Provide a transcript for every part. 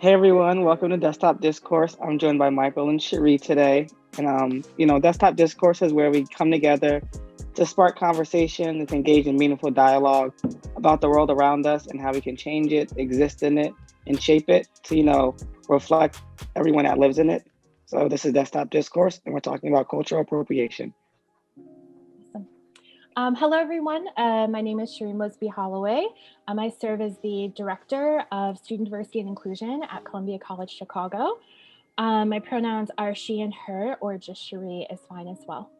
Hey everyone, welcome to Desktop Discourse. I'm joined by Mycall and Charee today. And Desktop Discourse is where we come together to spark conversation and to engage in meaningful dialogue about the world around us and how we can change it, exist in it, and shape it to, reflect everyone that lives in it. So this is Desktop Discourse, and we're talking about cultural appropriation. Awesome. Hello, everyone. My name is Charee Mosby Holloway. I serve as the Director of Student Diversity and Inclusion at Columbia College Chicago. My pronouns are she and her, or just Charee is fine as well.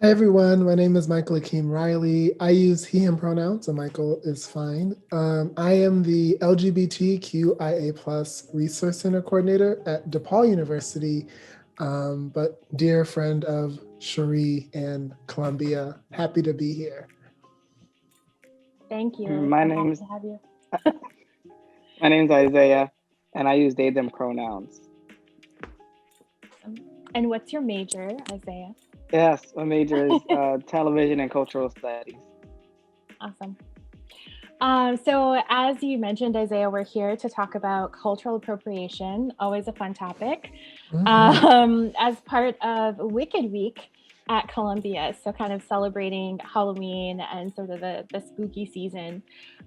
Hi everyone, my name is Mycall Akeem Riley. I use he, him pronouns, so Mycall is fine. I am the LGBTQIA+ Resource Center Coordinator at DePaul University, but dear friend of Charee and Columbia. Happy to be here. Thank you. My name's Isaiah, and I use they, them pronouns. And what's your major, Isaiah? Yes, my major is television and cultural studies. Awesome. So as you mentioned, Isaiah, we're here to talk about cultural appropriation, always a fun topic, as part of Wicked Week at Columbia. So kind of celebrating Halloween and sort of the spooky season.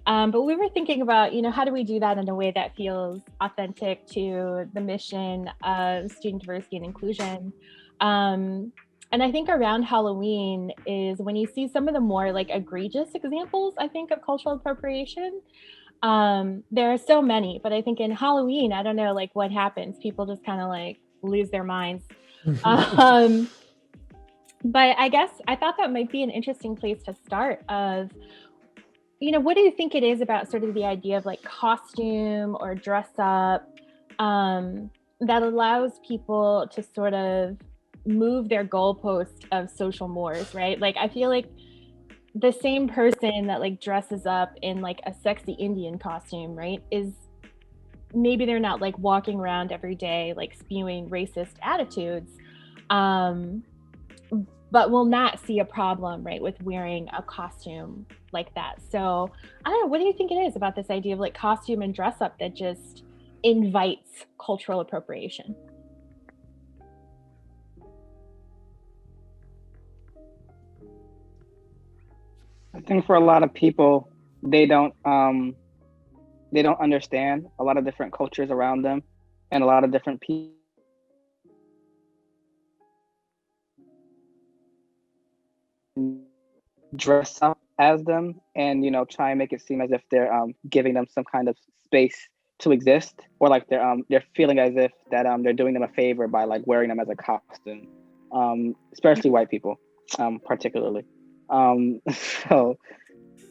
But we were thinking about, how do we do that in a way that feels authentic to the mission of student diversity and inclusion? And I think around Halloween is when you see some of the more egregious examples, I think, of cultural appropriation. There are so many, but I think in Halloween, I don't know what happens. People just kind of lose their minds. But I guess I thought that might be an interesting place to start of, what do you think it is about sort of the idea of costume or dress up that allows people to sort of move their goalpost of social mores, right? I feel like the same person that dresses up in a sexy Indian costume, right, is maybe they're not walking around every day spewing racist attitudes, but will not see a problem, right, with wearing a costume like that. So I don't know, what do you think it is about this idea of costume and dress up that just invites cultural appropriation? I think for a lot of people, they don't understand a lot of different cultures around them, and a lot of different people dress up as them, and try and make it seem as if they're giving them some kind of space to exist, or they're feeling as if that they're doing them a favor by wearing them as a costume, especially white people, particularly. So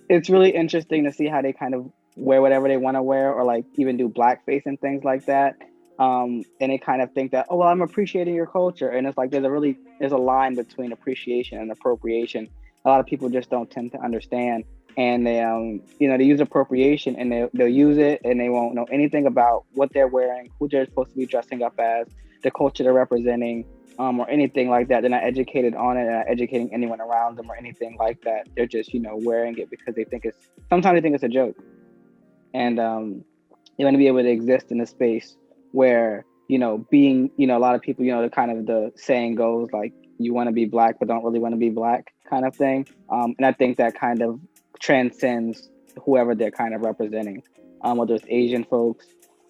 it's really interesting to see how they kind of wear whatever they want to wear, or even do blackface and things like that. And they kind of think that, oh, well, I'm appreciating your culture. And it's there's a line between appreciation and appropriation. A lot of people just don't tend to understand. And they, they use appropriation, and they'll use it, and they won't know anything about what they're wearing, who they're supposed to be dressing up as, the culture they're representing, or anything like that. They're not educated on it, they're not educating anyone around them or anything like that. They're just, wearing it because sometimes they think it's a joke. And they want to be able to exist in a space where, being, a lot of people, the saying goes you want to be black, but don't really want to be black kind of thing. And I think that kind of transcends whoever they're kind of representing, whether it's Asian folks,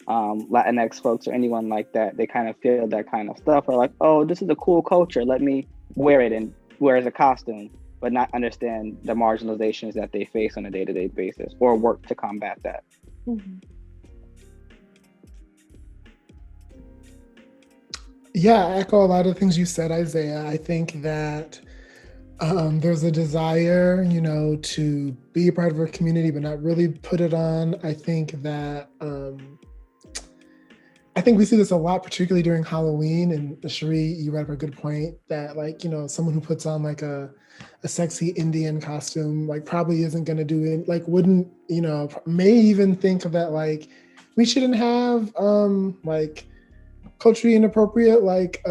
Latinx folks, or anyone like that. They kind of feel that kind of stuff, or oh, this is a cool culture, let me wear it and wear as a costume, but not understand the marginalizations that they face on a day-to-day basis, or work to combat that. Mm-hmm. Yeah, I echo a lot of things you said, Isaiah. I think that there's a desire, to be a part of a community, but not really put it on. I think that we see this a lot, particularly during Halloween. And Charee, you brought up a good point that someone who puts on a sexy Indian costume, probably isn't going to do it, wouldn't, may even think of that, we shouldn't have culturally inappropriate like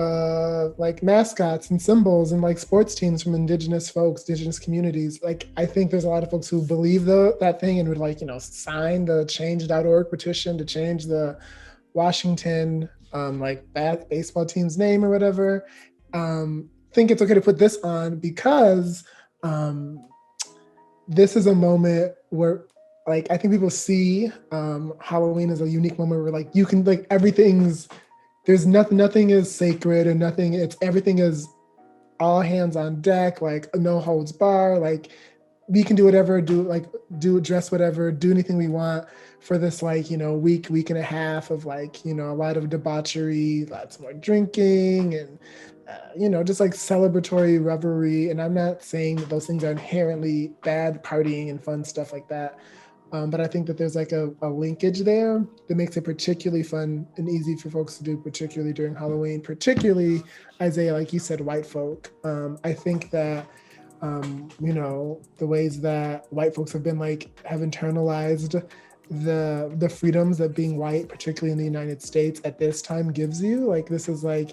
mascots and symbols and like sports teams from indigenous folks, indigenous communities. Like I think there's a lot of folks who believe that thing and would like, sign the change.org petition to change the Washington baseball team's name or whatever. Think it's okay to put this on because this is a moment where like I think people see Halloween as a unique moment where like you can like there's nothing is sacred and everything is all hands on deck, like no holds bar, like we can do whatever, dress whatever, do anything we want for this week and a half of like, a lot of debauchery, lots more drinking and, just like celebratory revelry. And I'm not saying that those things are inherently bad, partying and fun stuff like that. But I think that there's like a linkage there that makes it particularly fun and easy for folks to do, particularly during Halloween, particularly Isaiah, like you said, white folk. I think that, the ways that white folks have internalized the freedoms that being white, particularly in the United States at this time gives you, like, this is like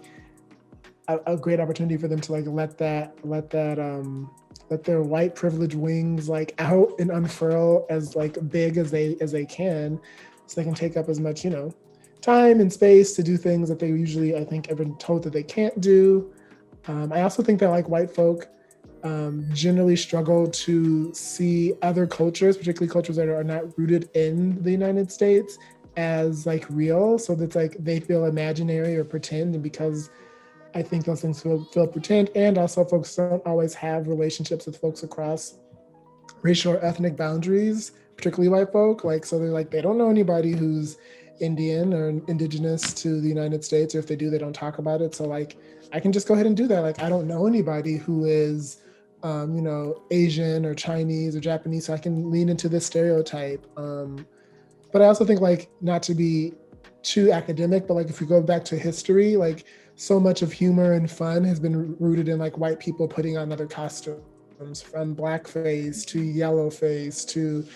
a great opportunity for them to like let their white privilege wings like out and unfurl as like big as they can, so they can take up as much time and space to do things that they usually, I think, have been told that they can't do. I also think that like white folk generally struggle to see other cultures, particularly cultures that are not rooted in the United States, as like real. So that's like they feel imaginary or pretend, and because I think those things feel pretend, and also folks don't always have relationships with folks across racial or ethnic boundaries, particularly white folk. Like, so they're like, they don't know anybody who's Indian or indigenous to the United States, or if they do, they don't talk about it. So like, I can just go ahead and do that. Like, I don't know anybody who is, Asian or Chinese or Japanese, so I can lean into this stereotype. But I also think, like, not to be too academic, but like if we go back to history, like so much of humor and fun has been rooted in like white people putting on other costumes, from blackface to yellowface to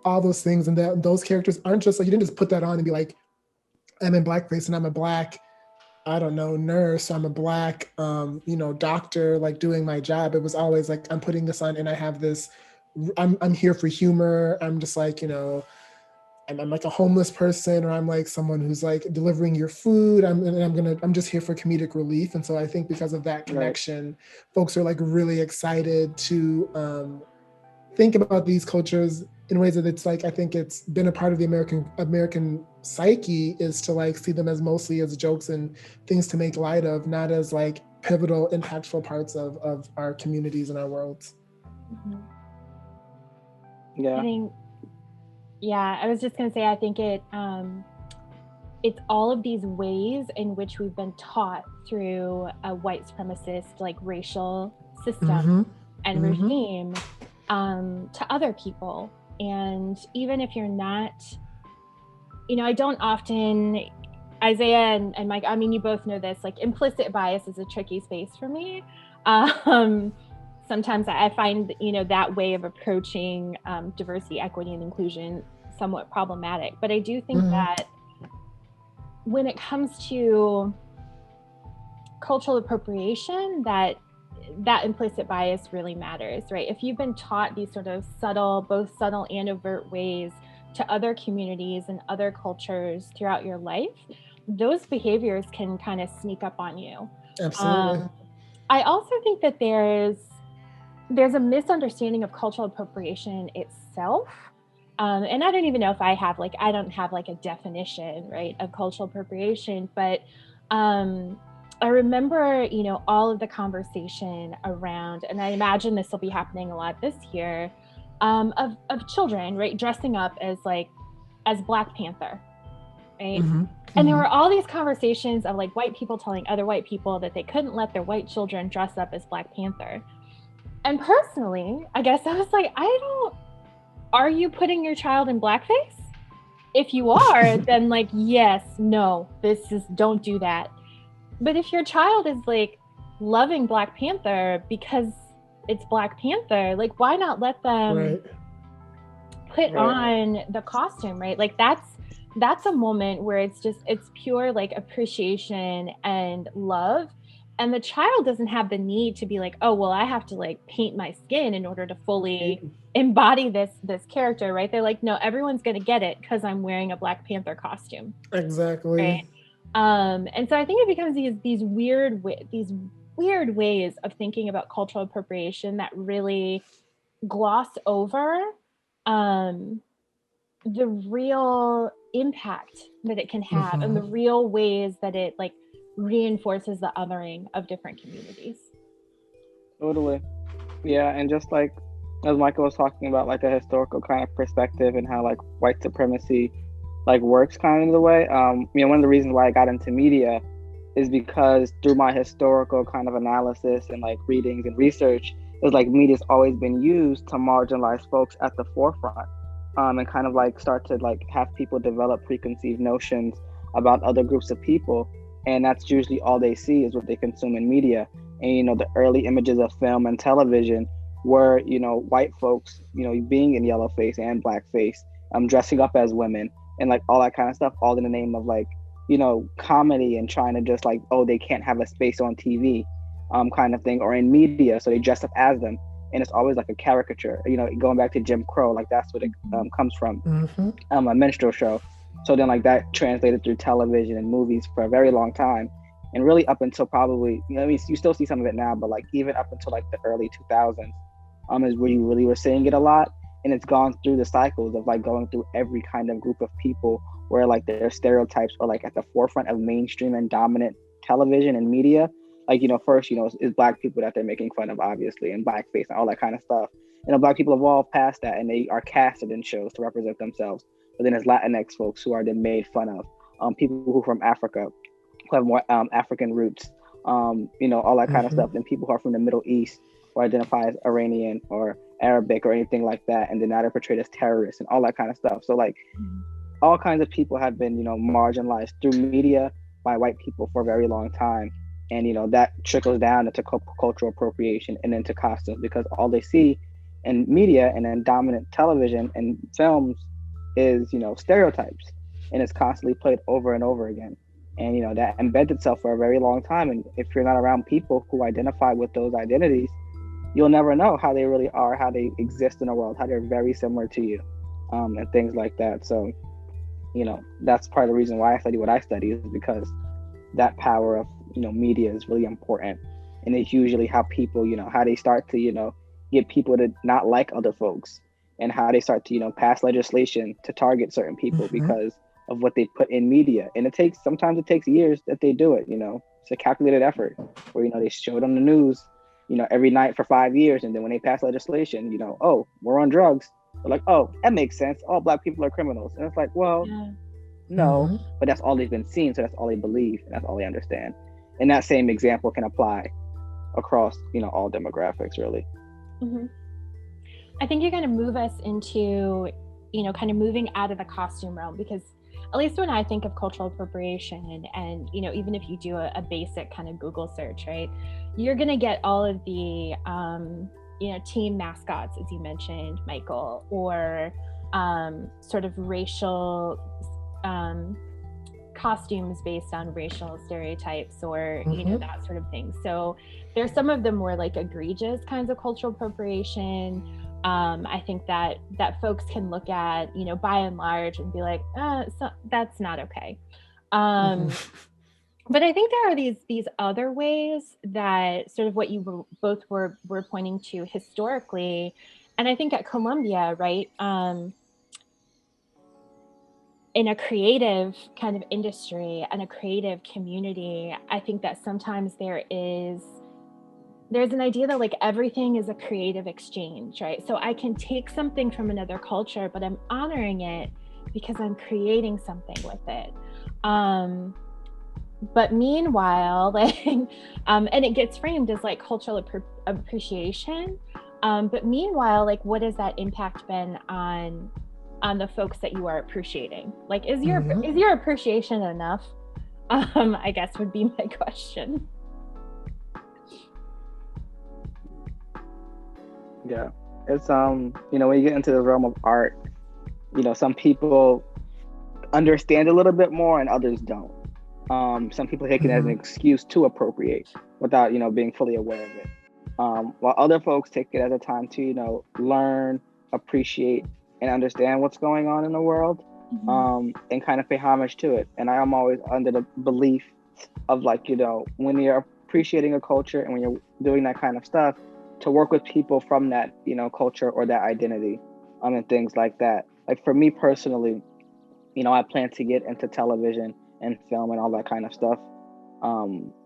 all those things. And that those characters aren't just like, you didn't just put that on and be like, I'm in blackface and I'm a black, I don't know, nurse, I'm a black, doctor, like doing my job. It was always like, I'm putting this on and I have this, I'm here for humor. I'm just like, I'm like a homeless person, or I'm like someone who's like delivering your food. I'm just here for comedic relief. And so I think because of that connection, folks are like really excited to think about these cultures in ways that it's like, I think it's been a part of the American psyche, is to like see them as mostly as jokes and things to make light of, not as like pivotal, impactful parts of our communities and our worlds. Mm-hmm. Yeah. I was just gonna say, I think it's all of these ways in which we've been taught through a white supremacist like racial system and regime to other people. And even if you're not, I don't often, Isaiah and Mike, I mean, you both know this, like implicit bias is a tricky space for me. Sometimes I find, that way of approaching diversity, equity, and inclusion somewhat problematic. But I do think that when it comes to cultural appropriation, that implicit bias really matters, right? If you've been taught these sort of both subtle and overt ways to other communities and other cultures throughout your life, those behaviors can kind of sneak up on you. Absolutely. I also think that there's a misunderstanding of cultural appropriation itself. And I don't even know if I don't have like a definition, right, of cultural appropriation, but I remember, all of the conversation around, and I imagine this will be happening a lot this year, of children, right, dressing up as Black Panther, right? And there were all these conversations of like white people telling other white people that they couldn't let their white children dress up as Black Panther. And personally, I guess I was like, are you putting your child in blackface? If you are, then like, yes, no, don't do that. But if your child is like loving Black Panther because it's Black Panther, like, why not let them put on the costume, right? Like that's a moment where it's pure like appreciation and love. And the child doesn't have the need to be like, oh, well, I have to like paint my skin in order to fully embody this character, right? They're like, no, everyone's gonna get it because I'm wearing a Black Panther costume. Exactly. Right. And so I think it becomes these weird ways of thinking about cultural appropriation that really gloss over the real impact that it can have and the real ways that it like reinforces the othering of different communities. Totally. Yeah, and just like as Mycall was talking about, like a historical kind of perspective and how like white supremacy like works kind of the way. One of the reasons why I got into media is because through my historical kind of analysis and like readings and research, is like media's always been used to marginalize folks at the forefront, and kind of like start to like have people develop preconceived notions about other groups of people, and that's usually all they see is what they consume in media. And the early images of film and television were white folks being in yellowface and blackface, dressing up as women and like all that kind of stuff, all in the name of like comedy and trying to just like, oh, they can't have a space on TV, kind of thing, or in media, so they dress up as them, and it's always like a caricature. Going back to Jim Crow, like that's what it comes from, a minstrel show. So then like that translated through television and movies for a very long time, and really up until probably you still see some of it now, but like even up until like the early 2000s, is where you really were seeing it a lot. And it's gone through the cycles of like going through every kind of group of people where like their stereotypes are like at the forefront of mainstream and dominant television and media. Like, first, it's black people that they're making fun of, obviously, and blackface and all that kind of stuff. Black people evolve past that and they are casted in shows to represent themselves. But then there's Latinx folks who are then made fun of, people who are from Africa, who have more African roots, all that kind of stuff. Then people who are from the Middle East or identify as Iranian or Arabic or anything like that, and then now they're portrayed as terrorists and all that kind of stuff. So like all kinds of people have been marginalized through media by white people for a very long time, and that trickles down into cultural appropriation and into costumes, because all they see in media and in dominant television and films is stereotypes, and it's constantly played over and over again. And that embeds itself for a very long time, and if you're not around people who identify with those identities, you'll never know how they really are, how they exist in the world, how they're very similar to you, and things like that. So, that's part of the reason why I study what I study, is because that power of, media is really important. And it's usually how people, how they start to, get people to not like other folks, and how they start to, pass legislation to target certain people because of what they put in media. And sometimes it takes years that they do it, it's a calculated effort where, they show it on the news, every night for 5 years. And then when they pass legislation, oh, we're on drugs. They're like, oh, that makes sense. All black people are criminals. And it's like, well, no, but that's all they've been seeing. So that's all they believe. And that's all they understand. And that same example can apply across, all demographics, really. I think you're going to move us into, kind of moving out of the costume realm, because at least when I think of cultural appropriation and even if you do a basic kind of Google search, right, you're going to get all of the, team mascots, as you mentioned, Mycall, or sort of racial costumes based on racial stereotypes, or, that sort of thing. So there's some of the more like egregious kinds of cultural appropriation. I think that folks can look at, by and large, and be like, so that's not okay. But I think there are these other ways that sort of what you both were pointing to historically, and I think at Columbia, right, in a creative kind of industry and a creative community, I think that sometimes there's an idea that like everything is a creative exchange, right? So I can take something from another culture, but I'm honoring it because I'm creating something with it. But meanwhile, like, and it gets framed as like cultural appreciation. But meanwhile, like, what has that impact been on the folks that you are appreciating? Like, is your appreciation enough? I guess would be my question. Yeah, it's when you get into the realm of art, some people understand a little bit more and others don't. Some people take it as an excuse to appropriate without, being fully aware of it. While other folks take it as a time to, learn, appreciate, and understand what's going on in the world, and kind of pay homage to it. And I am always under the belief of like, when you're appreciating a culture and when you're doing that kind of stuff, to work with people from that, culture or that identity, and things like that. Like for me personally, I plan to get into television and film and all that kind of stuff.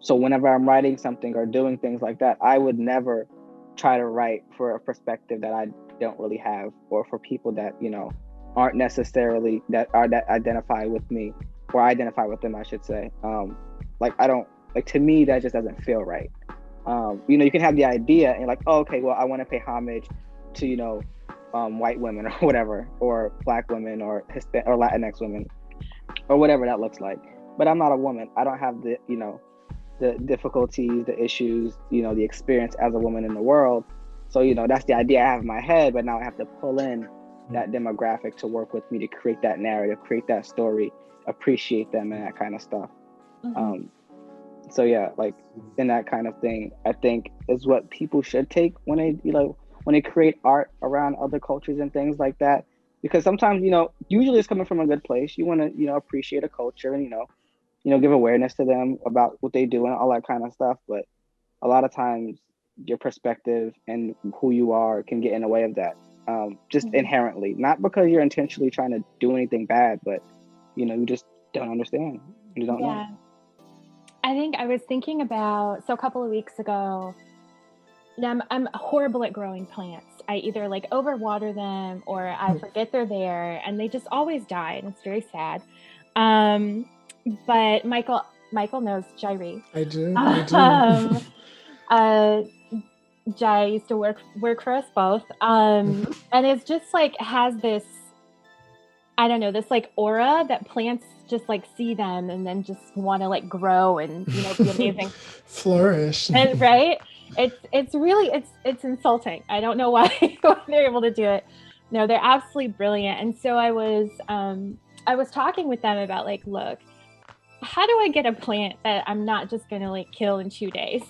So whenever I'm writing something or doing things like that, I would never try to write for a perspective that I don't really have, or for people that, aren't necessarily that identify with me, or identify with them, I should say. To me, that just doesn't feel right. You can have the idea and like, oh, okay, well, I want to pay homage to, white women or whatever, or Black women or Hispanic or Latinx women, or whatever that looks like. But I'm not a woman. I don't have the, the difficulties, the issues, the experience as a woman in the world. So, that's the idea I have in my head, but now I have to pull in that demographic to work with me to create that narrative, create that story, appreciate them and that kind of stuff. So yeah, like in that kind of thing, I think is what people should take when they create art around other cultures and things like that. Because sometimes, usually it's coming from a good place. You want to, appreciate a culture and, give awareness to them about what they do and all that kind of stuff. But a lot of times your perspective and who you are can get in the way of that. Just inherently, not because you're intentionally trying to do anything bad, but, you just don't understand. You don't know. I think I was thinking about, so a couple of weeks ago, I'm horrible at growing plants. I either like overwater them or I forget they're there, and they just always die, and it's very sad. But Mycall knows Charee. I do. Jai used to work for us both. And it's just like has this, I don't know, this like aura that plants just like see them and then just want to like grow and be amazing. Flourish. And, right? It's really it's insulting. I don't know why they're able to do it. No, they're absolutely brilliant. And so I was talking with them about like, look, how do I get a plant that I'm not just gonna like kill in 2 days?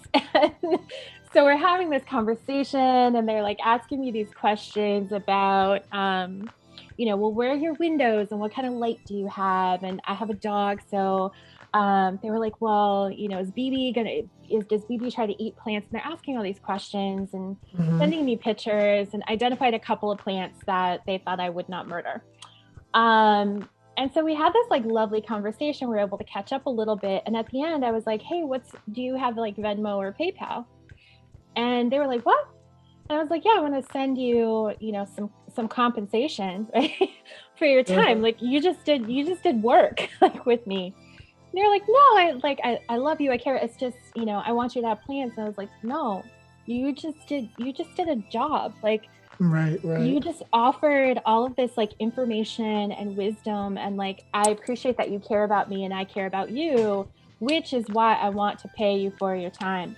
So we're having this conversation and they're like asking me these questions about well, where are your windows and what kind of light do you have? And I have a dog, so they were like, well, does BB try to eat plants? And they're asking all these questions and sending me pictures, and identified a couple of plants that they thought I would not murder. And so we had this like lovely conversation. We were able to catch up a little bit. And at the end I was like, hey, do you have like Venmo or PayPal? And they were like, what? And I was like, yeah, I want to send you, some compensation, right, for your time. Like you just did work like with me. And they're like, no, I love you. I care. It's just, I want you to have plants. And I was like, no, you just did a job. Like, right. You just offered all of this like information and wisdom. And like, I appreciate that you care about me and I care about you, which is why I want to pay you for your time.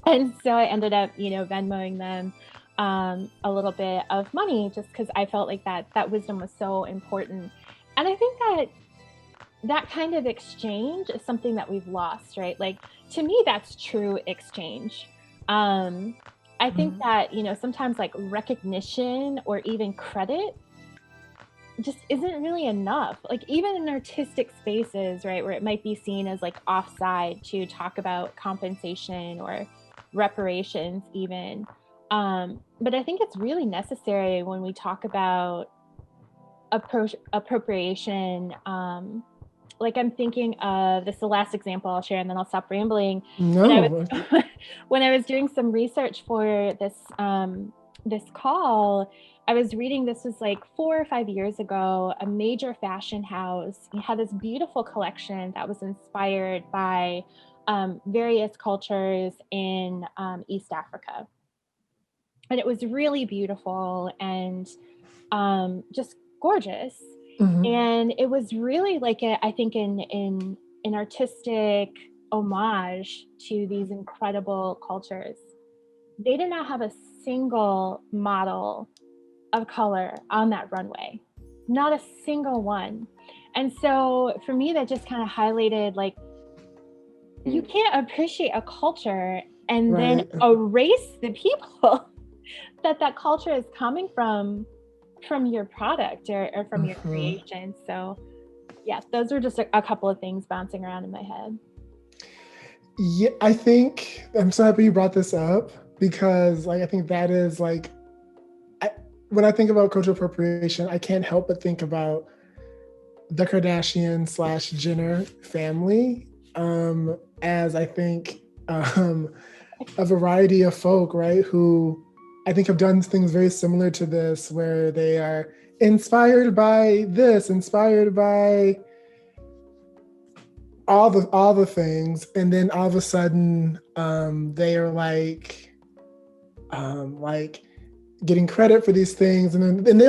And so I ended up, Venmoing them a little bit of money just because I felt like that wisdom was so important. And I think that kind of exchange is something that we've lost, right? Like, to me, that's true exchange. I think that, sometimes like recognition or even credit just isn't really enough. Like even in artistic spaces, right, where it might be seen as like offside to talk about compensation or reparations even. But I think it's really necessary when we talk about appropriation. Like I'm thinking of this, the last example I'll share, and then I'll stop rambling. No. When I was doing some research for this call, I was reading, this was like 4 or 5 years ago, a major fashion house had this beautiful collection that was inspired by various cultures in East Africa. And it was really beautiful and just gorgeous. And it was really like I think an artistic homage to these incredible cultures. They did not have a single model of color on that runway. not a single one. And so for me, that just kind of highlighted like, you can't appreciate a culture and then erase the people that culture is coming from your product or from your creation. So yeah, those were just a couple of things bouncing around in my head. Yeah, I think I'm so happy you brought this up, because like I think that is like, when I think about cultural appropriation, I can't help but think about the Kardashian / Jenner family, as I think a variety of folk, right, who I think have done things very similar to this, where they are inspired by this, inspired by all the things, and then all of a sudden they are like getting credit for these things, and then they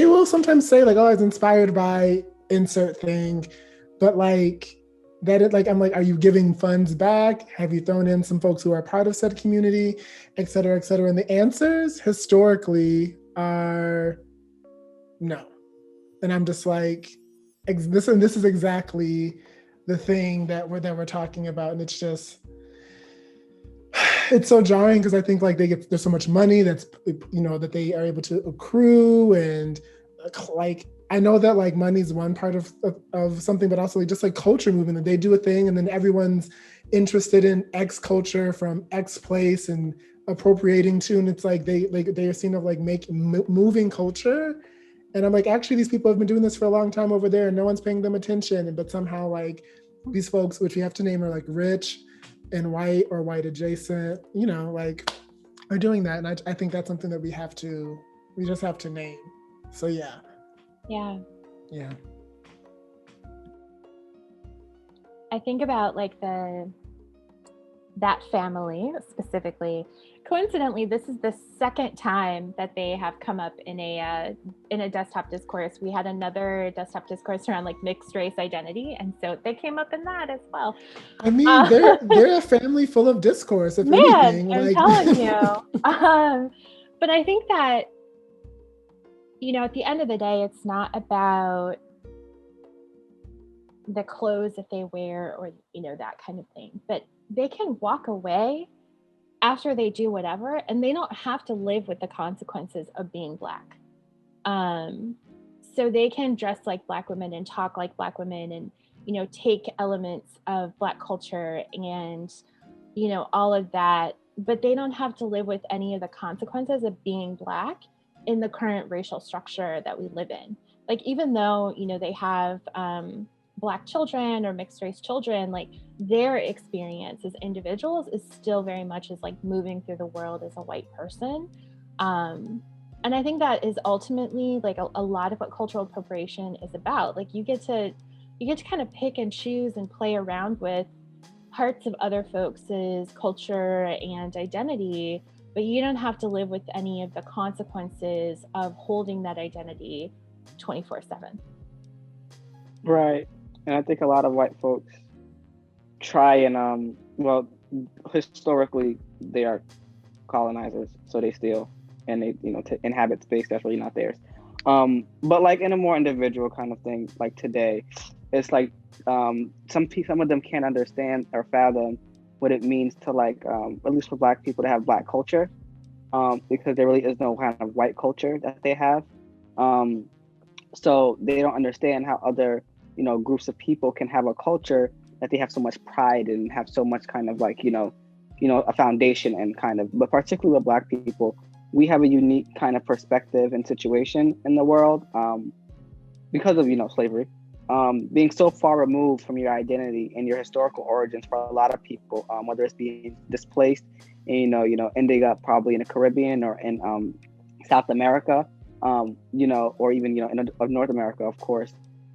will sometimes say like, oh, I was inspired by insert thing, but like that it, like, I'm like, are you giving funds back? Have you thrown in some folks who are part of said community, et cetera, et cetera? And the answers historically are no. And I'm just like, this is exactly the thing that we're talking about. And it's just, it's so jarring, because I think like there's so much money that's, you know, that they are able to accrue, and like, I know that like money is one part of something, but also like just like culture movement, that they do a thing and then everyone's interested in X culture from X place and appropriating to, and it's like they are seen of like moving culture. And I'm like, actually, these people have been doing this for a long time over there and no one's paying them attention. But somehow like these folks, which we have to name, are like rich and white or white adjacent, you know, like are doing that. And I think that's something that we just have to name. So yeah. Yeah. I think about like that family specifically. Coincidentally, this is the second time that they have come up in a desktop discourse. We had another desktop discourse around like mixed race identity, and so they came up in that as well. I mean, they're a family full of discourse, if anything. I'm telling you. But I think that, you know, at the end of the day, it's not about the clothes that they wear or, you know, that kind of thing, but they can walk away after they do whatever, and they don't have to live with the consequences of being Black. So they can dress like Black women and talk like Black women and, you know, take elements of Black culture and, you know, all of that, but they don't have to live with any of the consequences of being Black in the current racial structure that we live in. Like, even though, you know, they have Black children or mixed race children, like their experience as individuals is still very much as like moving through the world as a white person. And I think that is ultimately like a lot of what cultural appropriation is about. Like you get to kind of pick and choose and play around with parts of other folks' culture and identity, but you don't have to live with any of the consequences of holding that identity 24/7. Right. And I think a lot of white folks try and, well, historically they are colonizers, so they steal and they, you know, to inhabit space that's really not theirs. But like in a more individual kind of thing, like today, it's like some of them can't understand or fathom what it means to like, at least for Black people, to have Black culture, because there really is no kind of white culture that they have. So they don't understand how other, you know, groups of people can have a culture that they have so much pride in and have so much kind of like, you know, a foundation and kind of, but particularly with Black people, we have a unique kind of perspective and situation in the world because of, you know, slavery. Being so far removed from your identity and your historical origins for a lot of people, whether it's being displaced, and, you know, ending up probably in the Caribbean or in South America, you know, or even, you know, in North America, of course.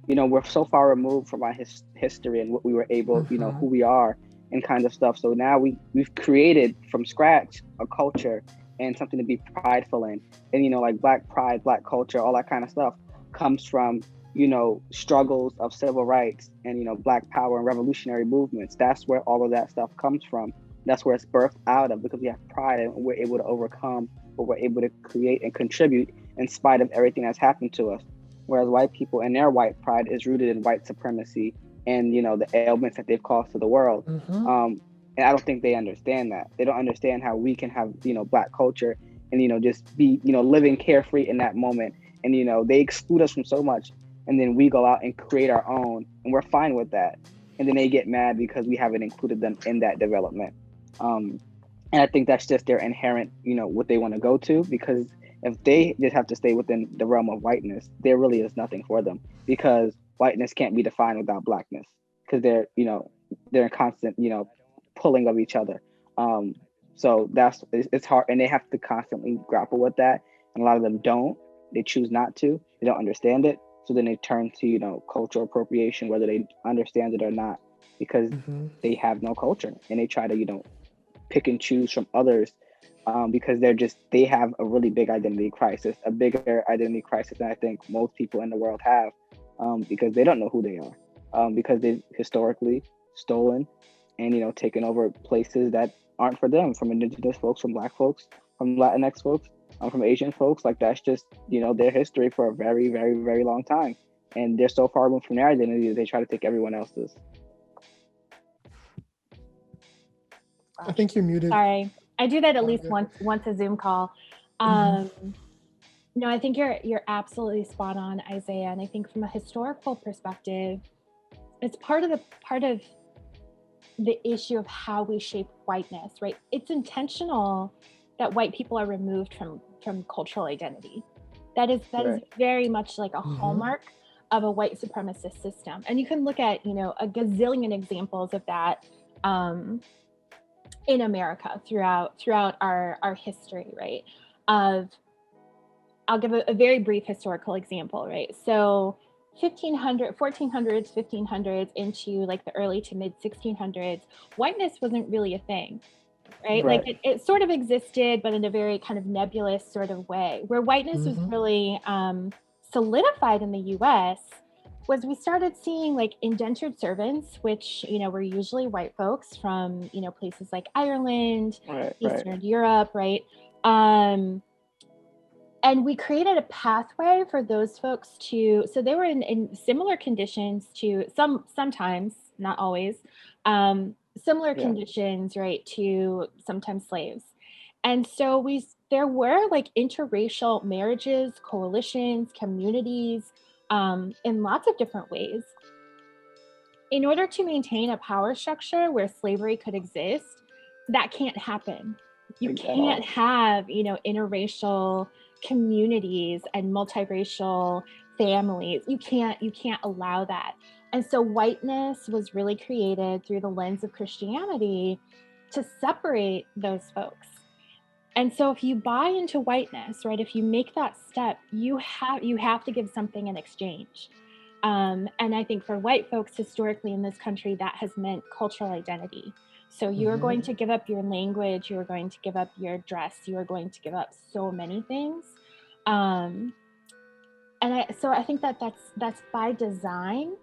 You know, we're so far removed from our history and what we were able, you know, who we are and kind of stuff. So now we've created from scratch a culture and something to be prideful in. And, you know, like Black pride, Black culture, all that kind of stuff comes from, you know, struggles of civil rights and, you know, Black power and revolutionary movements. That's where all of that stuff comes from. That's where it's birthed out of, because we have pride and we're able to overcome, but we're able to create and contribute in spite of everything that's happened to us. whereas white people and their white pride is rooted in white supremacy and, you know, the ailments that they've caused to the world. And I don't think they understand that. They don't understand how we can have, you know, Black culture and, you know, just be, you know, living carefree in that moment. And, you know, they exclude us from so much. And then we go out and create our own, and we're fine with that. And then they get mad because we haven't included them in that development. And I think that's just their inherent, you know, what they want to go to, because if they just have to stay within the realm of whiteness, there really is nothing for them, because whiteness can't be defined without Blackness, because they're, you know, they're in constant, you know, pulling of each other. So it's hard, and they have to constantly grapple with that. And a lot of them don't. They choose not to. They don't understand it. So then they turn to, you know, cultural appropriation, whether they understand it or not, because they have no culture, and they try to, you know, pick and choose from others, because they have a really big identity crisis, a bigger identity crisis than I think most people in the world have, because they don't know who they are, because they've historically stolen and, you know, taken over places that aren't for them, from Indigenous folks, from Black folks, from Latinx folks, from Asian folks. Like, that's just, you know, their history for a very, very, very long time. And they're so far removed from their identity that they try to take everyone else's. I think you're muted. Sorry, I do that at least once a Zoom call. No, I think you're absolutely spot on, Isaiah. And I think from a historical perspective, it's part of the issue of how we shape whiteness, right? It's intentional that white people are removed from cultural identity. That is very much like a hallmark of a white supremacist system. And you can look at, you know, a gazillion examples of that in America throughout our history, right? I'll give a very brief historical example, right? So 1400s, 1500s into like the early to mid 1600s, whiteness wasn't really a thing, right? Like it sort of existed, but in a very kind of nebulous sort of way. Where whiteness was really solidified in the US was we started seeing like indentured servants, which, you know, were usually white folks from, you know, places like Ireland, Eastern Europe, right? And we created a pathway for those folks so they were in similar conditions to sometimes, not always, similar conditions, right, to sometimes slaves. And so there were like interracial marriages, coalitions, communities, in lots of different ways. In order to maintain a power structure where slavery could exist, that can't happen. You can't have, you know, interracial communities and multiracial families. You can't allow that. And so whiteness was really created through the lens of Christianity to separate those folks. And so if you buy into whiteness, right, if you make that step, you have to give something in exchange. And I think for white folks historically in this country, that has meant cultural identity. So you're going to give up your language, you're going to give up your dress, you are going to give up so many things. And I think that's by design.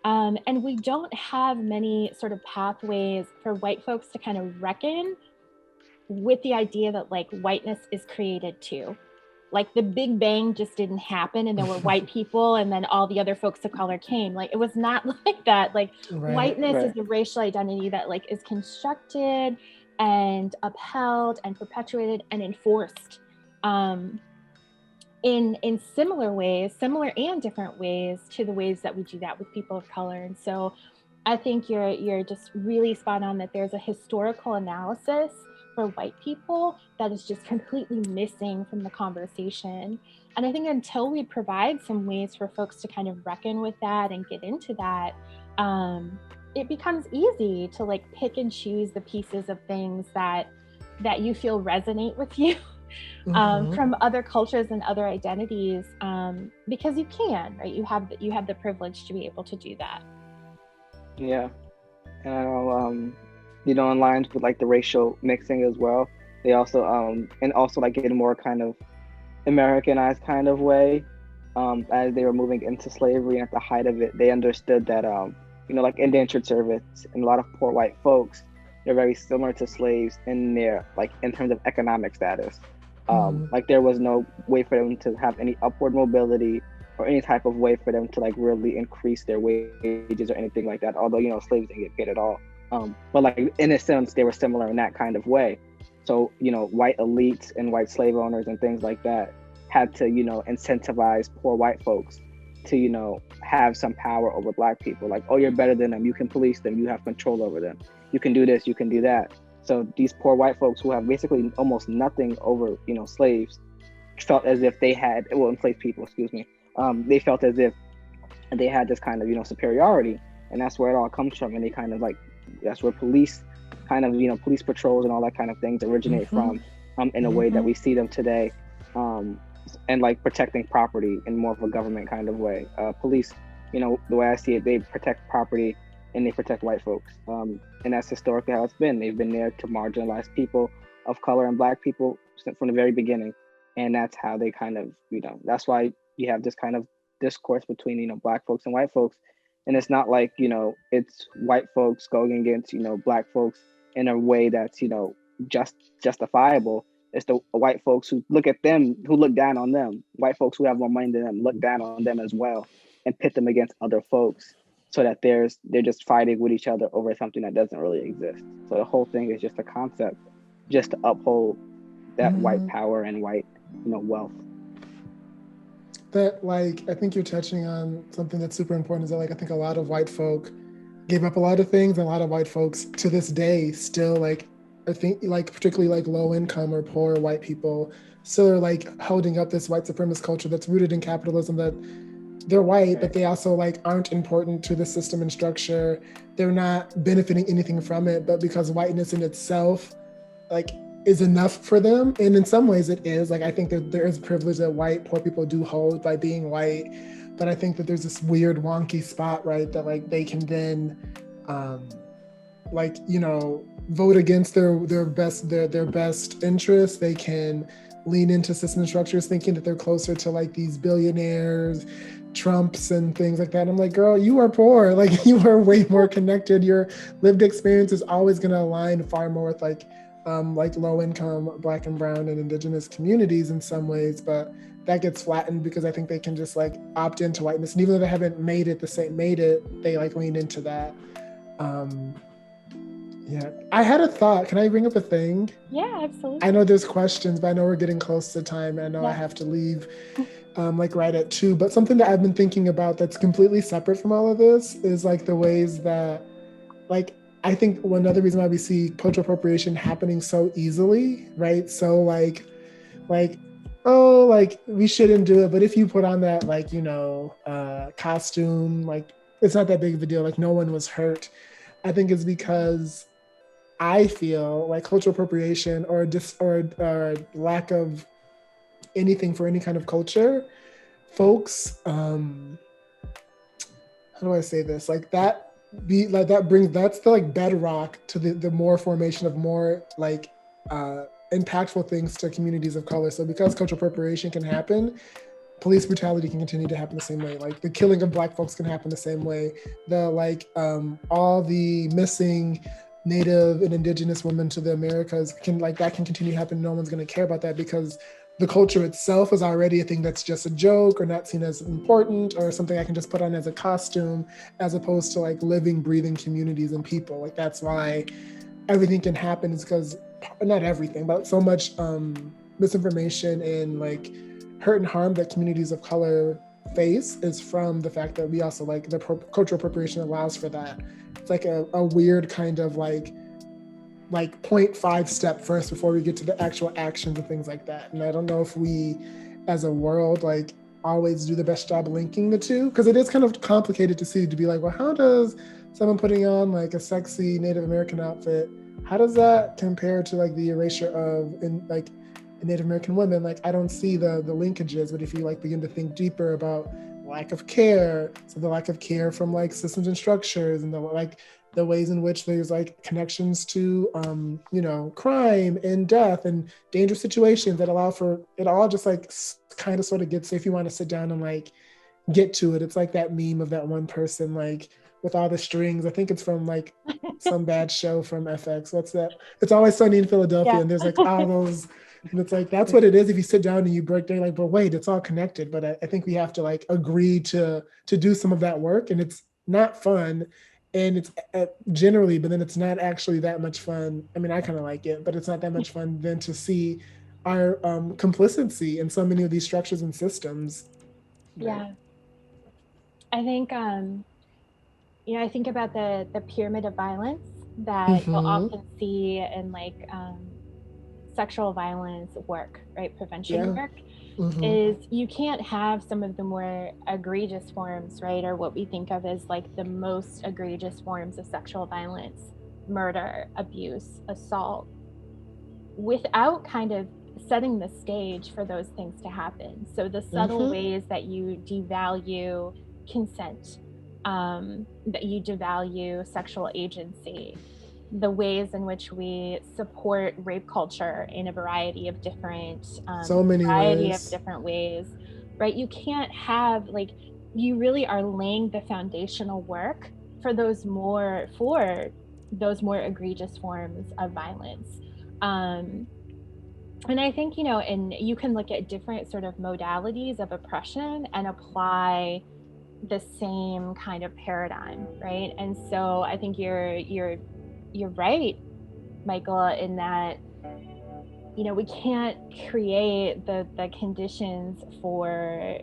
And we don't have many sort of pathways for white folks to kind of reckon with the idea that like whiteness is created too. Like the Big Bang just didn't happen and there were white people and then all the other folks of color came. Like it was not like that. Like whiteness is a racial identity that like is constructed and upheld and perpetuated and enforced in similar and different ways to the ways that we do that with people of color. And so I think you're just really spot on that there's a historical analysis for white people that is just completely missing from the conversation. And I think until we provide some ways for folks to kind of reckon with that and get into that, it becomes easy to like pick and choose the pieces of things that you feel resonate with you from other cultures and other identities, because you can, right? You have the privilege to be able to do that. Yeah, and I know, you know, in lines with like the racial mixing as well, they also and also like in a more kind of Americanized kind of way, as they were moving into slavery, and at the height of it, they understood that you know, like indentured servants and a lot of poor white folks, they're very similar to slaves in their like in terms of economic status. Like there was no way for them to have any upward mobility or any type of way for them to like really increase their wages or anything like that. Although, you know, slaves didn't get paid at all. But like in a sense, they were similar in that kind of way. So, you know, white elites and white slave owners and things like that had to, you know, incentivize poor white folks to, you know, have some power over black people. Like, oh, you're better than them. You can police them. You have control over them. You can do this. You can do that. So these poor white folks who have basically almost nothing over, you know, slaves felt as if they had, well, enslaved people, excuse me. They felt as if they had this kind of, you know, superiority. And that's where it all comes from. And they kind of like, that's where police kind of, you know, police patrols and all that kind of things originate from, in a way that we see them today. And like protecting property in more of a government kind of way. Police, you know, the way I see it, they protect property and they protect white folks. And that's historically how it's been. They've been there to marginalize people of color and black people from the very beginning. And that's how they kind of, you know, that's why you have this kind of discourse between, you know, black folks and white folks. And it's not like, you know, it's white folks going against, you know, black folks in a way that's, you know, justifiable. It's the white folks who look at them, who look down on them. White folks who have more money than them look down on them as well and pit them against other folks, so that they're just fighting with each other over something that doesn't really exist. So the whole thing is just a concept just to uphold that white power and white, you know, wealth. That, like, I think you're touching on something that's super important, is that, like, I think a lot of white folk gave up a lot of things, and a lot of white folks to this day still, like, I think, like, particularly like low income or poor white people still are like holding up this white supremacist culture that's rooted in capitalism, that they're white, but they also like aren't important to the system and structure. They're not benefiting anything from it, but because whiteness in itself, like, is enough for them. And in some ways it is. Like, I think that there is privilege that white poor people do hold by being white, but I think that there's this weird wonky spot, right, that like they can then like, you know, vote against their best interests. They can lean into system structures thinking that they're closer to like these billionaires, Trumps and things like that. And I'm like, girl, you are poor. Like, you are way more connected. Your lived experience is always going to align far more with like low income Black and brown and indigenous communities in some ways, but that gets flattened because I think they can just like opt into whiteness. And even though they haven't made it, they like lean into that. Yeah, I had a thought. Can I bring up a thing? Yeah, absolutely. I know there's questions, but I know we're getting close to time. I know I have to leave like right at 2, but something that I've been thinking about that's completely separate from all of this is like the ways that, like, I think another reason why we see cultural appropriation happening so easily, right? So like, oh, like, we shouldn't do it, but if you put on that, like, you know, costume, like, it's not that big of a deal. Like, no one was hurt. I think it's because I feel like cultural appropriation or lack of anything for any kind of culture, folks, how do I say this? Like, that's the like bedrock to the more formation of more like impactful things to communities of color. So because cultural appropriation can happen, police brutality can continue to happen the same way. Like, the killing of Black folks can happen the same way. The like all the missing Native and Indigenous women to the Americas can continue to happen. No one's going to care about that because the culture itself is already a thing that's just a joke or not seen as important or something I can just put on as a costume, as opposed to like living, breathing communities and people. Like, that's why everything can happen, is because, not everything, but so much misinformation and like hurt and harm that communities of color face is from the fact that we also like the cultural appropriation allows for that. It's like a weird kind of like 0.5 step first before we get to the actual actions and things like that. And I don't know if we as a world like always do the best job linking the two, because it is kind of complicated to be like, well, how does someone putting on like a sexy Native American outfit, how does that compare to like the erasure of Native American women? Like, I don't see the linkages, but if you like begin to think deeper about lack of care, so the lack of care from like systems and structures, and the ways in which there's like connections to you know, crime and death and dangerous situations that allow for it all, just like kind of sort of gets, if you want to sit down and like get to it, it's like that meme of that one person like with all the strings. I think it's from like some bad show from FX. What's that? It's Always Sunny in Philadelphia. Yeah. And there's like all those And it's like, that's what it is. If you sit down and you break down, like, but wait, it's all connected. But I think we have to like agree to do some of that work, and it's not fun. And it's generally, but then it's not actually that much fun. I mean, I kind of like it, but it's not that much fun than to see our complicity in so many of these structures and systems. Yeah. I think, I think about the pyramid of violence that you'll often see in like sexual violence work, right? Prevention work. Is you can't have some of the more egregious forms, right? Or what we think of as like the most egregious forms of sexual violence, murder, abuse, assault, without kind of setting the stage for those things to happen. So the subtle ways that you devalue consent, that you devalue sexual agency, the ways in which we support rape culture in a variety of different ways, right? You can't have like, you really are laying the foundational work for those more egregious forms of violence. And I think, and you can look at different sort of modalities of oppression and apply the same kind of paradigm, right? And so I think you're right, Mycall, in that, we can't create the conditions for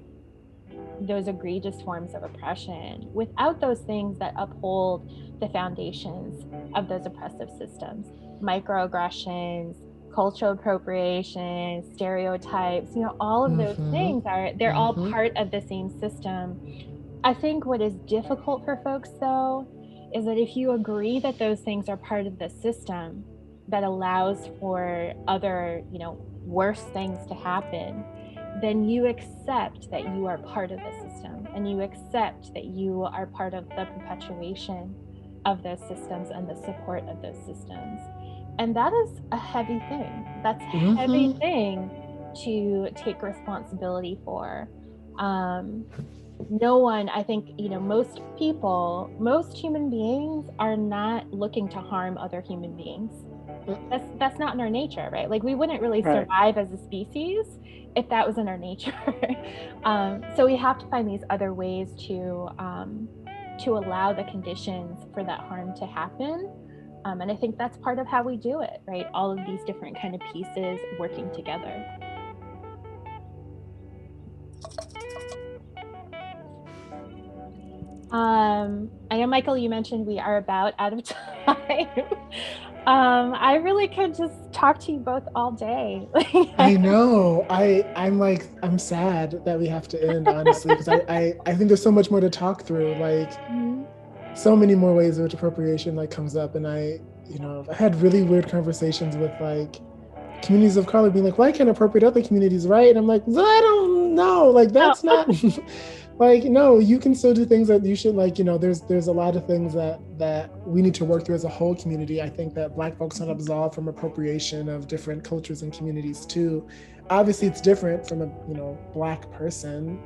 those egregious forms of oppression without those things that uphold the foundations of those oppressive systems. Microaggressions, cultural appropriation, stereotypes, all of those things they're all part of the same system. I think what is difficult for folks, though, is that if you agree that those things are part of the system that allows for other, worse things to happen, then you accept that you are part of the system, and you accept that you are part of the perpetuation of those systems and the support of those systems. And that is a heavy thing. That's a heavy thing to take responsibility for. No one, I think, most human beings are not looking to harm other human beings. That's not in our nature, right? Like, we wouldn't really survive as a species if that was in our nature. So we have to find these other ways to allow the conditions for that harm to happen. And I think that's part of how we do it, right? All of these different kind of pieces working together. I know, Mycall, you mentioned we are about out of time. I really could just talk to you both all day. I know. I'm sad that we have to end, honestly, because I think there's so much more to talk through. Like, so many more ways in which appropriation like comes up, and I had really weird conversations with like communities of color being like, "Why can't appropriate other communities, right?" And I'm like, I don't know. Like, that's not. Like, no, you can still do things that you should, like, there's a lot of things that we need to work through as a whole community. I think that Black folks are not absolved from appropriation of different cultures and communities too. Obviously, it's different from a Black person,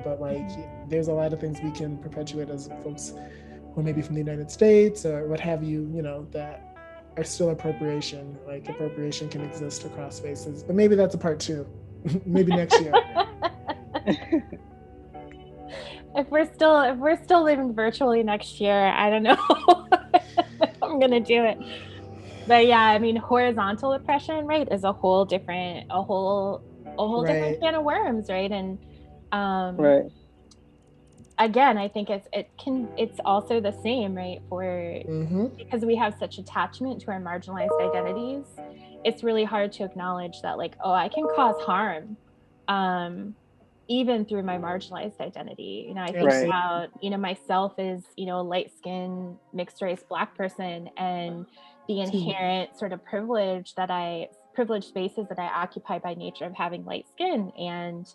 but like, there's a lot of things we can perpetuate as folks who are maybe from the United States or what have you, that are still appropriation. Like, appropriation can exist across spaces, but maybe that's a part 2. Maybe next year. If we're still living virtually next year, I don't know. I'm gonna do it. But yeah, I mean, horizontal oppression, right, is a whole different different can of worms, right? And again, I think it's also the same, right? Because we have such attachment to our marginalized identities, it's really hard to acknowledge that, like, I can cause harm. Even through my marginalized identity. I think about, myself as, a light-skinned, mixed-race Black person, and the inherent sort of privileged spaces that I occupy by nature of having light skin, and,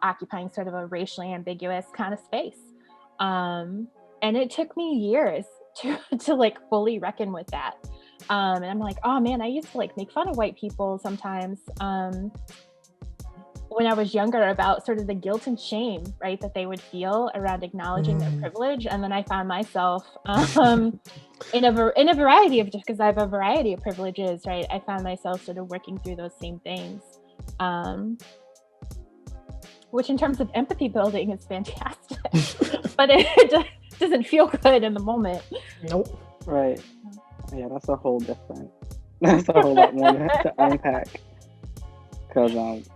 occupying sort of a racially ambiguous kind of space. And it took me years to like fully reckon with that. And I'm like, oh man, I used to like make fun of white people sometimes. when I was younger about sort of the guilt and shame, right, that they would feel around acknowledging their privilege. And then I found myself in a variety of, just because I have a variety of privileges, right, I found myself sort of working through those same things, which in terms of empathy building is fantastic, but it just doesn't feel good in the moment. Nope. Right. Yeah, that's a whole lot more to unpack. Because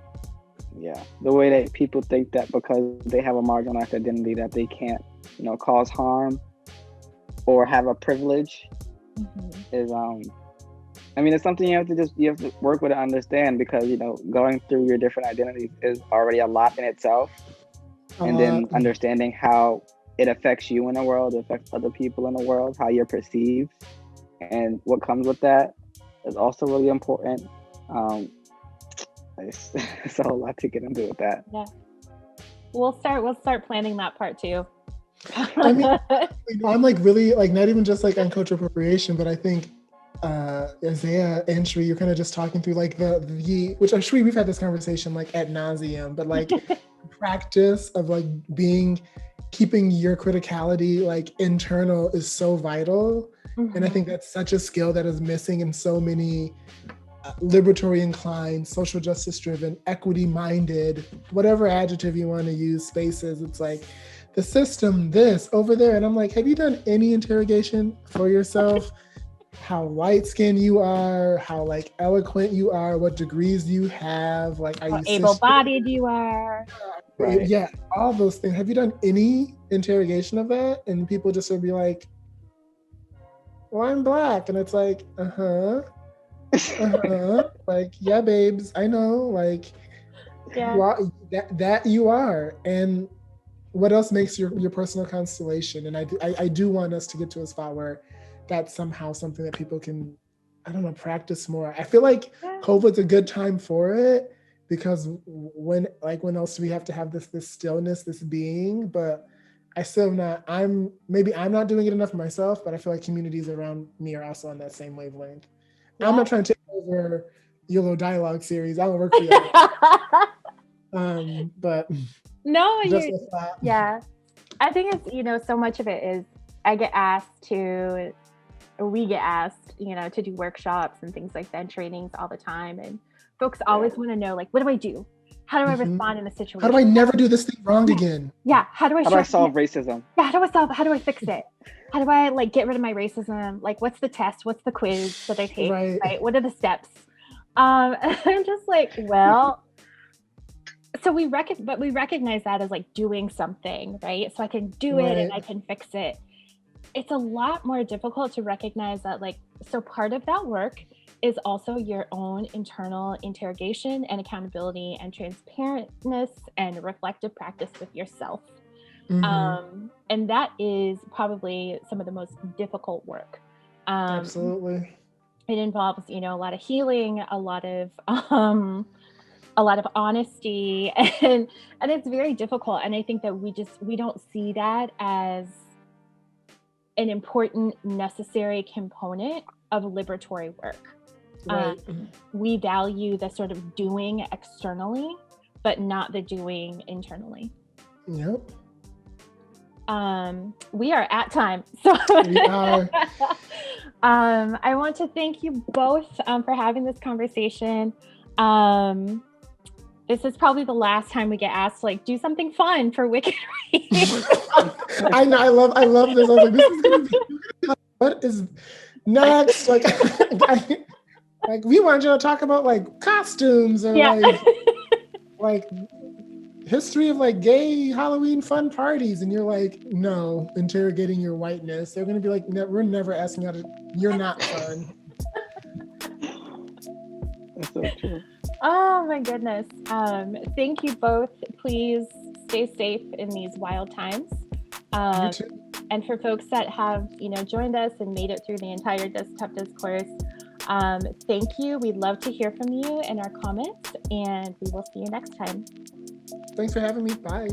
yeah, the way that people think that because they have a marginalized identity that they can't, cause harm or have a privilege is it's something you have to work with and understand, because going through your different identities is already a lot in itself, and then understanding how it affects you in the world, it affects other people in the world, how you're perceived, and what comes with that is also really important. It's a whole lot to get into with that. Yeah, we'll start planning that part too. I mean, I'm like really like not even just like on cultural appropriation, but I think Isaiah and Charee, you're kind of just talking through like the which I'm sure we've had this conversation like ad nauseum, but like practice of like keeping your criticality like internal is so vital. And I think that's such a skill that is missing in so many liberatory inclined, social justice driven, equity minded, whatever adjective you want to use, spaces. It's like the system, this over there. And I'm like, have you done any interrogation for yourself? How light skinned you are, how like eloquent you are, what degrees you have, like are how you able-bodied you are. Right. Yeah, all those things. Have you done any interrogation of that? And people just would be like, well, I'm Black. And it's like, like, yeah, babes, I know, like, yeah, you are, that you are. And what else makes your personal constellation? And I do want us to get to a spot where that's somehow something that people can, I don't know, practice more. I feel like COVID's a good time for it, because when else do we have to have this stillness, this being? But I'm not doing it enough for myself, but I feel like communities around me are also on that same wavelength. Yeah. I'm not trying to take over your little dialogue series. I don't work for you. But no, yeah. I think it's, so much of it is we get asked, to do workshops and things like that, and trainings all the time. And folks always want to know, like, what do I do? How do I respond in a situation? How do I never do this thing wrong again? Yeah. How do I solve racism? Yeah. How do I fix it? How do I like get rid of my racism? Like, what's the test? What's the quiz that I take? Right? What are the steps? And I'm just like, well, so we recognize that as like doing something, right? So I can do it and I can fix it. It's a lot more difficult to recognize that, like, so part of that work is also your own internal interrogation and accountability and transparentness and reflective practice with yourself. And that is probably some of the most difficult work. Absolutely. It involves, a lot of healing, a lot of honesty, and it's very difficult. And I think that we don't see that as an important, necessary component of liberatory work. Right. We value the sort of doing externally, but not the doing internally. Yep. We are at time. So we are. I want to thank you both for having this conversation. This is probably the last time we get asked to like do something fun for Wicked Week. I know. I love this. I was like, this is gonna be like, what is next? Like we wanted you to talk about like costumes or like history of like gay Halloween fun parties, and you're like, no, interrogating your whiteness. They're gonna be like, we're never asking how to. You're not fun. That's so true. Oh my goodness. Thank you both. Please stay safe in these wild times. You too. And for folks that have, joined us and made it through the entire Desktop Discourse, thank you. We'd love to hear from you in our comments, and we will see you next time. Thanks for having me. Bye.